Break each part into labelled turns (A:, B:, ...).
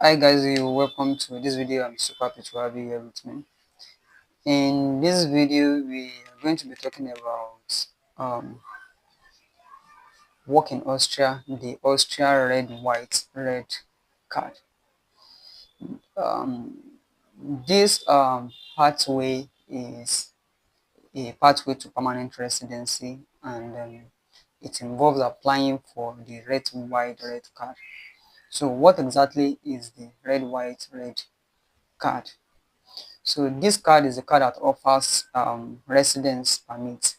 A: Hi guys, you welcome to this video. I'm super happy to have you here with me. In this video, we are going to be talking about work in Austria, the Austria red, white, red card. Um, this pathway is a pathway to permanent residency, and it involves applying for the red, white, red card. So, what exactly is the red, white, red card? So this card is a card that offers residence permit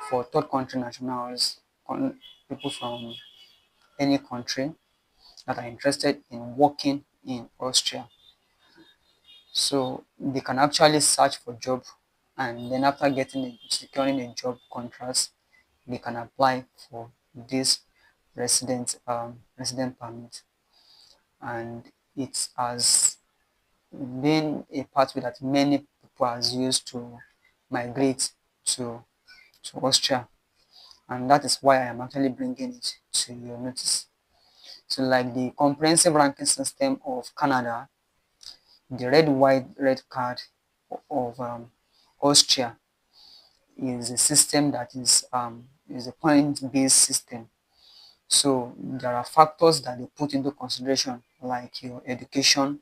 A: for third country nationals, people from any country that are interested in working in Austria. So they can actually search for job, and then after securing a job contract, they can apply for this resident permit, and it has been a pathway that many people has used to migrate to Austria, and that is why I am actually bringing it to your notice. So, like the comprehensive ranking system of Canada, the red, white, red card of Austria is a system that is a point-based system. So there are factors that they put into consideration, like your education,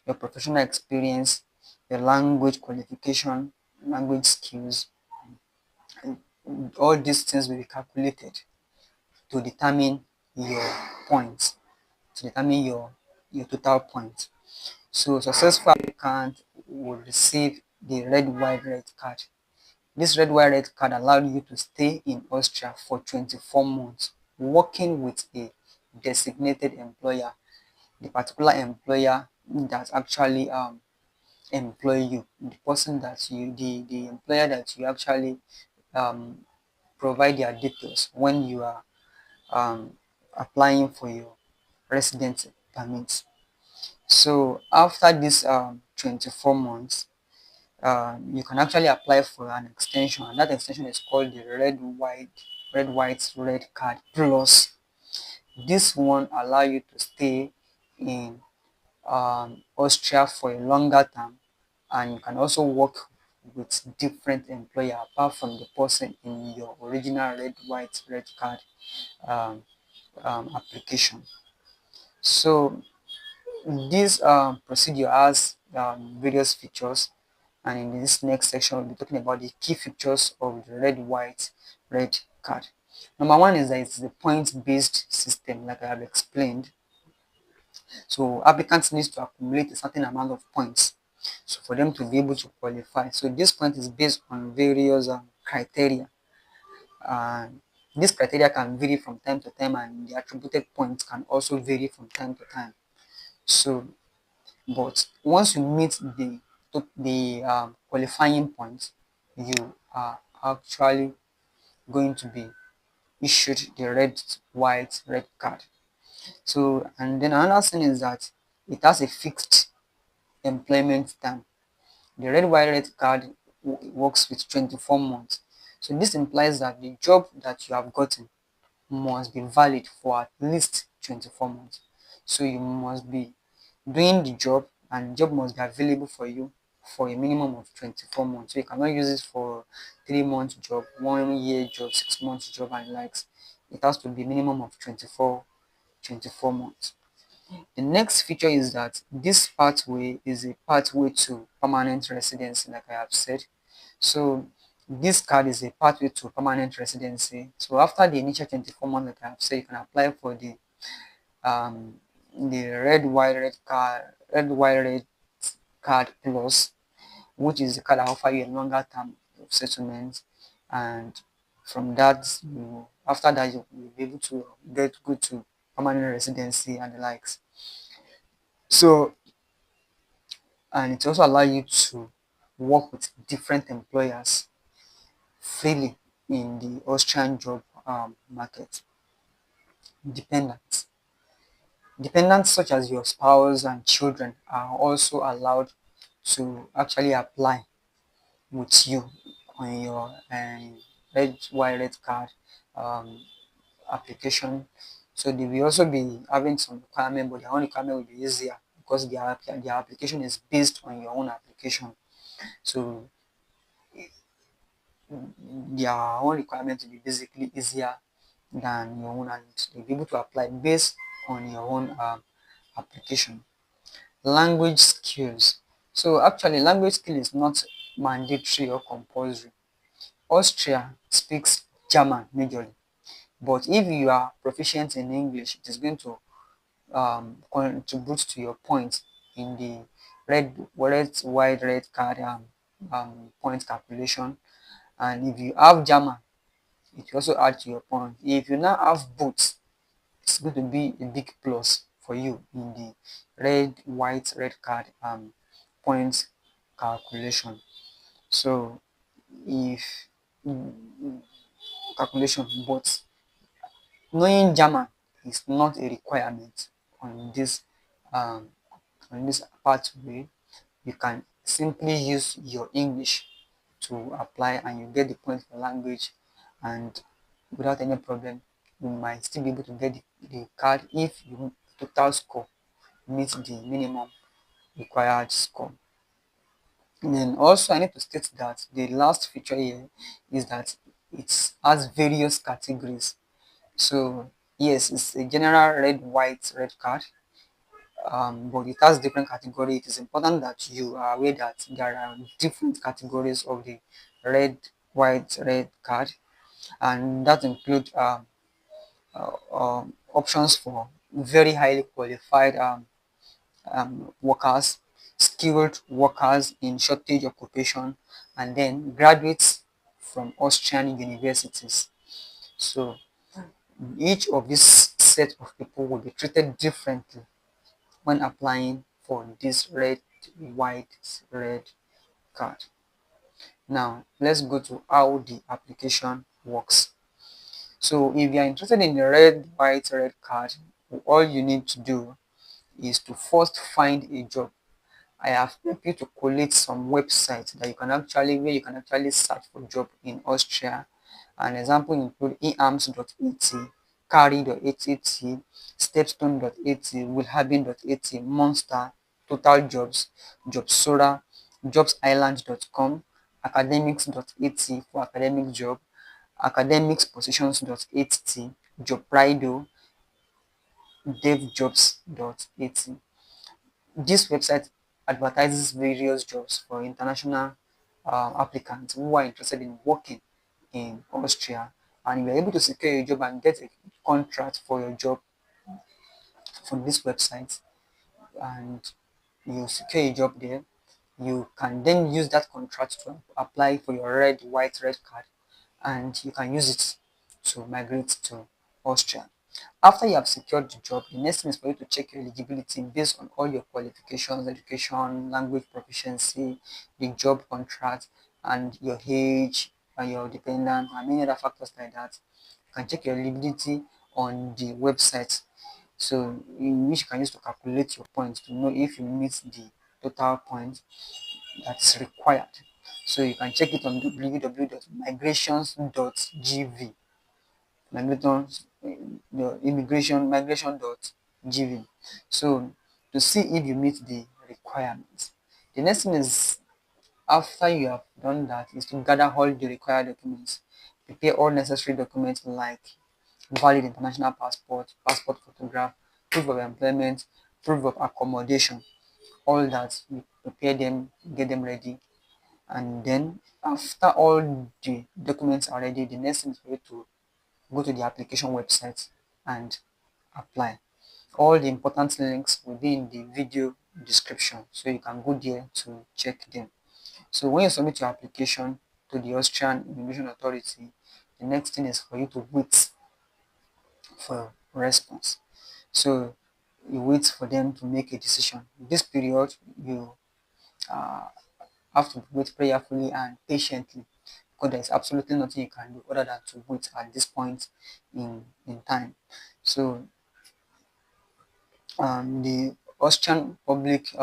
A: your professional experience, your language qualification, language skills, and all these things will be calculated to determine your points, to determine your total points. So successful applicant will receive the red, white, red card. This red, white, red card allowed you to stay in Austria for 24 months, working with a designated employer, the particular employer that actually employ you, the person that the employer that you actually um, provide their details when you are um, applying for your resident permit. So after this 24 months, you can actually apply for an extension, and that extension is called the red, white, red card plus. This one allow you to stay in Austria for a longer term, and you can also work with different employer apart from the person in your original red, white, red card um, application. So this procedure has various features, and in this next section, we'll be talking about the key features of the red, white, red card. Number one is that it's a point-based system, like I have explained. So applicants need to accumulate a certain amount of points, so for them to be able to qualify. So this point is based on various criteria. And this criteria can vary from time to time, and the attributed points can also vary from time to time. So but once you meet the qualifying points, you are actually going to be issued the red, white, red card. So, and then another thing is that it has a fixed employment term. The red, white, red card works with 24 months. So this implies that the job that you have gotten must be valid for at least 24 months. So you must be doing the job, and the job must be available for you for a minimum of 24 months. So you cannot use it for 3 months job, 1 year job, 6 months job and likes. It has to be minimum of 24 months. The next feature is that this pathway is a pathway to permanent residency, like I have said. So this card is a pathway to permanent residency. So after the initial 24 months, like I have said, you can apply for um, the red, white, red card plus, which is the card that offer you a longer term of settlement, and from that, after that, you'll be able to go to permanent residency and the likes. So, and it also allow you to work with different employers freely in the Austrian job market. Dependents. Dependents such as your spouse and children are also allowed to actually apply with you on your red, white, red card um, application. So they will also be having some requirement, but their own requirement will be easier because their application is based on your own application. So their own requirement will be basically easier than your own, and you'll be able to apply based on your own application. Language skills. So actually, language skill is not mandatory or compulsory. Austria speaks German majorly, but if you are proficient in English, it is going to contribute to your points in the wide red card point calculation. And if you have German, it will also add to your point. If you now have both, it's going to be a big plus for you in the red card points calculation. So if calculation, but knowing German is not a requirement on um, this pathway. You can simply use your English to apply and you get the point for language, and without any problem you might still be able to get the card if your total score meets the minimum required score. And then also I need to state that the last feature here is that it has various categories. So yes, it's a general red card, but it has different category. It is important that you are aware that there are different categories of the red card, and that include options for very highly qualified workers, skilled workers in shortage occupation, and then graduates from Austrian universities. So each of these set of people will be treated differently when applying for this red card. Now let's go to how the application works. So if you are interested in the red card, all you need to do is to first find a job. I have helped you to collate some websites that you can actually where you can actually search for job in Austria. An example include earms.at, carry.att, stepstone.at, willhaben.at, monster, total jobs, jobsora, jobsisland.com, academics.at for academic job, academicspositions.at, jobrido, devjobs.at. This website advertises various jobs for international applicants who are interested in working in Austria, and you are able to secure a job and get a contract for your job from this website, and you secure a job there. You can then use that contract to apply for your red card, and you can use it to migrate to Austria. After you have secured the job, the next thing is for you to check your eligibility based on all your qualifications, education, language proficiency, the job contract, and your age, and your dependent, and many other factors like that. You can check your eligibility on the website. So, in which you can use to calculate your points to know if you meet the total points that's required. So, you can check it on www.migrations.gv, migrations, the immigration migration.gv. So to see if you meet the requirements. The next thing is, after you have done that, is to gather all the required documents. Prepare all necessary documents like valid international passport, passport photograph, proof of employment, proof of accommodation. All that, you prepare them, get them ready, and then after all the documents are ready, the next thing is for you to go to the application website and apply. All the important links will be in the video description, so you can go there to check them. So when you submit your application to the Austrian Immigration Authority, the next thing is for you to wait for response. So you wait for them to make a decision. In this period, you uh, have to wait prayerfully and patiently, because there's absolutely nothing you can do other than to wait at this point in time. So the Austrian Public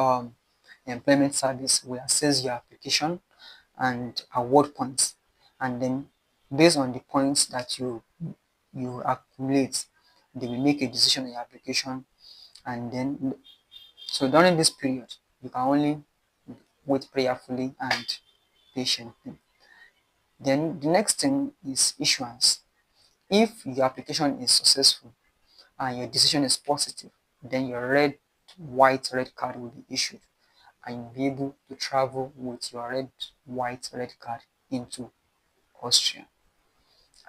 A: Employment Service will assess your application and award points, and then based on the points that you accumulate, they will make a decision on your application, and then so during this period you can only wait prayerfully and patiently. Then the next thing is issuance. If your application is successful and your decision is positive, then your red card will be issued, and you'll be able to travel with your red card into Austria.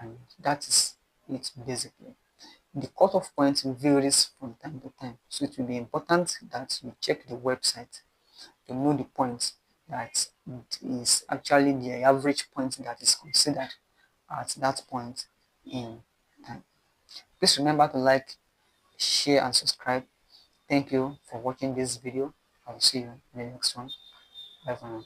A: And that is it basically. The cutoff point varies from time to time, so it will be important that you check the website to know the point that it is actually the average point that is considered at that point in time. Please remember to like, share, and subscribe. Thank you for watching this video. I will see you in the next one. Bye for now.